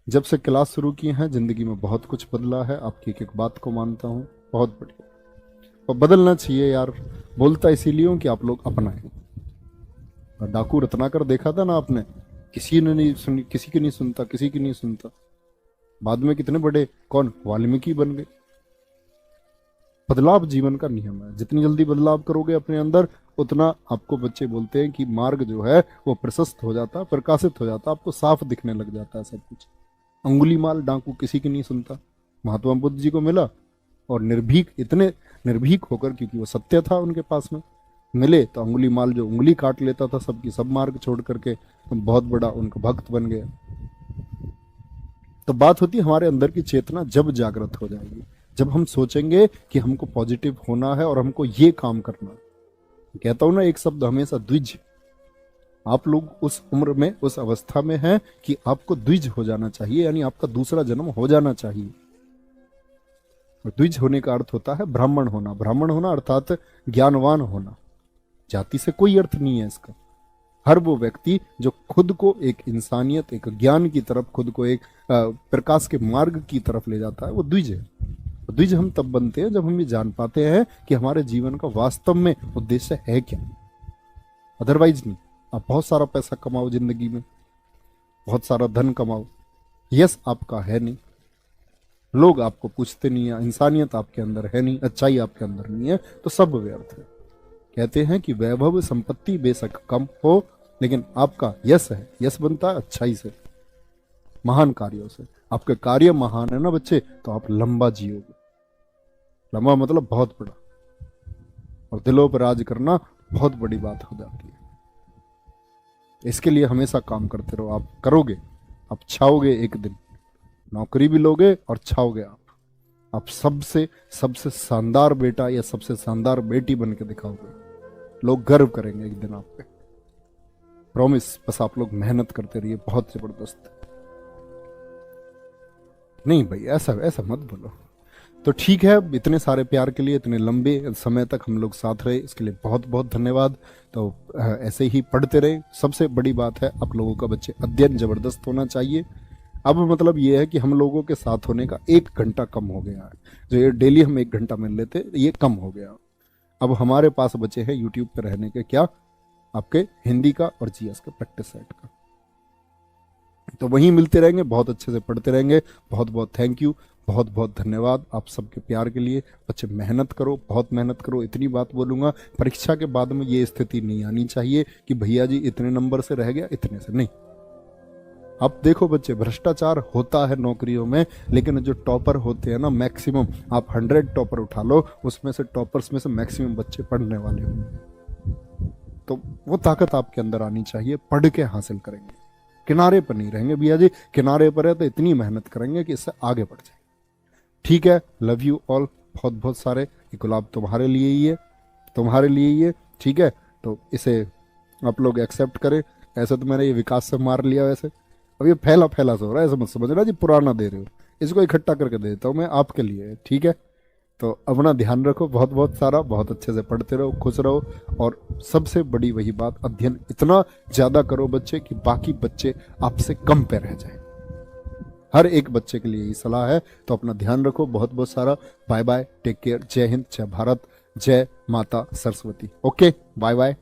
जब से क्लास शुरू की है जिंदगी में बहुत कुछ बदला है, आपकी एक एक बात को मानता हूँ। बहुत बढ़िया। और बदलना चाहिए यार। बोलता इसीलिए हूँ कि आप लोग अपनाएं। और डाकू रत्नाकर देखा था ना आपने, किसी ने नहीं सुनी, किसी की नहीं सुनता, किसी की नहीं सुनता। बाद में कितने बड़े, कौन, वाल्मीकि बन गए। बदलाव जीवन का नियम है। जितनी जल्दी बदलाव करोगे अपने अंदर, उतना आपको, बच्चे बोलते हैं कि मार्ग जो है वो प्रशस्त हो जाता, प्रकाशित हो जाता, आपको साफ दिखने लग जाता है सब कुछ। अंगुली माल डाकू किसी की नहीं सुनता। महात्मा बुद्ध जी को मिला और निर्भीक, इतने निर्भीक होकर, क्योंकि वो सत्य था उनके पास में, मिले तो अंगुली माल जो उंगली काट लेता था सबकी, सब मार्ग छोड़ करके बहुत बड़ा उनका भक्त बन गया। तो बात होती है हमारे अंदर की चेतना जब जागृत हो जाएगी, जब हम सोचेंगे कि हमको पॉजिटिव होना है और हमको ये काम करना है। कहता हूं ना, एक शब्द हमेशा, द्विज। आप लोग उस उम्र में, उस अवस्था में हैं कि आपको द्विज हो जाना चाहिए, यानी आपका दूसरा जन्म हो जाना चाहिए। और द्विज होने का अर्थ होता है ब्राह्मण होना। ब्राह्मण होना अर्थात ज्ञानवान होना। जाति से कोई अर्थ नहीं है इसका। हर वो व्यक्ति जो खुद को एक इंसानियत, एक ज्ञान की तरफ, खुद को एक प्रकाश के मार्ग की तरफ ले जाता है, वो द्विज है। द्विज हम तब बनते हैं जब हम ये जान पाते हैं कि हमारे जीवन का वास्तव में उद्देश्य है क्या। अदरवाइज नहीं। आप बहुत सारा पैसा कमाओ जिंदगी में, बहुत सारा धन कमाओ, यस आपका है नहीं, लोग आपको पूछते नहीं है, इंसानियत आपके अंदर है नहीं, अच्छाई आपके अंदर नहीं है, तो सब व्यर्थ है। कहते हैं कि वैभव संपत्ति बेशक कम हो, लेकिन आपका यश है, यश बनता है अच्छाई से, महान कार्यों से। आपके कार्य महान है ना बच्चे, तो आप लंबा जियोगे। लंबा मतलब बहुत बड़ा। और दिलों पर राज करना बहुत बड़ी बात हो जाती है। इसके लिए हमेशा काम करते रहो। आप करोगे, आप छाओगे एक दिन। नौकरी भी लोगे और छाओगे आप सबसे सबसे शानदार बेटा या सबसे शानदार बेटी बन के दिखाओगे। लोग गर्व करेंगे एक दिन आप पे। प्रॉमिस। बस आप लोग मेहनत करते रहिए, बहुत जबरदस्त। नहीं भाई, ऐसा ऐसा मत बोलो। तो ठीक है, इतने सारे प्यार के लिए, इतने लंबे समय तक हम लोग साथ रहे, इसके लिए बहुत बहुत धन्यवाद। तो ऐसे ही पढ़ते रहे। सबसे बड़ी बात है, आप लोगों का बच्चे अध्ययन जबरदस्त होना चाहिए। अब मतलब ये है कि हम लोगों के साथ होने का 1 घंटा कम हो गया है। जो ये डेली हम 1 घंटा मिल लेते, ये कम हो गया। अब हमारे पास बचे हैं यूट्यूब पे रहने के, क्या, आपके हिंदी का और जीएस का प्रैक्टिस सेट का। तो वहीं मिलते रहेंगे, बहुत अच्छे से पढ़ते रहेंगे। बहुत बहुत थैंक यू, बहुत बहुत धन्यवाद आप सबके प्यार के लिए। बच्चे मेहनत करो, बहुत मेहनत करो। इतनी बात बोलूंगा, परीक्षा के बाद में ये स्थिति नहीं आनी चाहिए कि भैया जी इतने नंबर से रह गया, इतने से नहीं। अब देखो बच्चे, भ्रष्टाचार होता है नौकरियों में, लेकिन जो टॉपर होते हैं ना, मैक्सिमम, आप 100 टॉपर उठा लो, उसमें से टॉपर्स में से मैक्सिमम बच्चे पढ़ने वाले होंगे। तो वो ताकत आपके अंदर आनी चाहिए, पढ़ के हासिल करेंगे। किनारे पर नहीं रहेंगे भैया जी, किनारे पर है तो इतनी मेहनत करेंगे कि इससे आगे बढ़ जाए। ठीक है, लव यू ऑल। बहुत बहुत सारे। ये गुलाब तुम्हारे लिए ही है, तुम्हारे लिए ही है। ठीक है, तो इसे आप लोग एक्सेप्ट करें। ऐसे तो मैंने ये विकास से मार लिया, वैसे अब ये फैला फैला सा हो रहा है, ऐसा मत समझना जी पुराना दे रहे हो। इसको इकट्ठा करके दे देता हूँ मैं आपके लिए। ठीक है, तो अपना ध्यान रखो, बहुत बहुत सारा, बहुत अच्छे से पढ़ते रहो, खुश रहो। और सबसे बड़ी वही बात, अध्ययन इतना ज्यादा करो बच्चे कि बाकी बच्चे आपसे कम पे रह जाए। हर एक बच्चे के लिए यही सलाह है। तो अपना ध्यान रखो, बहुत बहुत सारा। बाय बाय, टेक केयर, जय हिंद, जय भारत, जय माता सरस्वती। Okay, bye bye.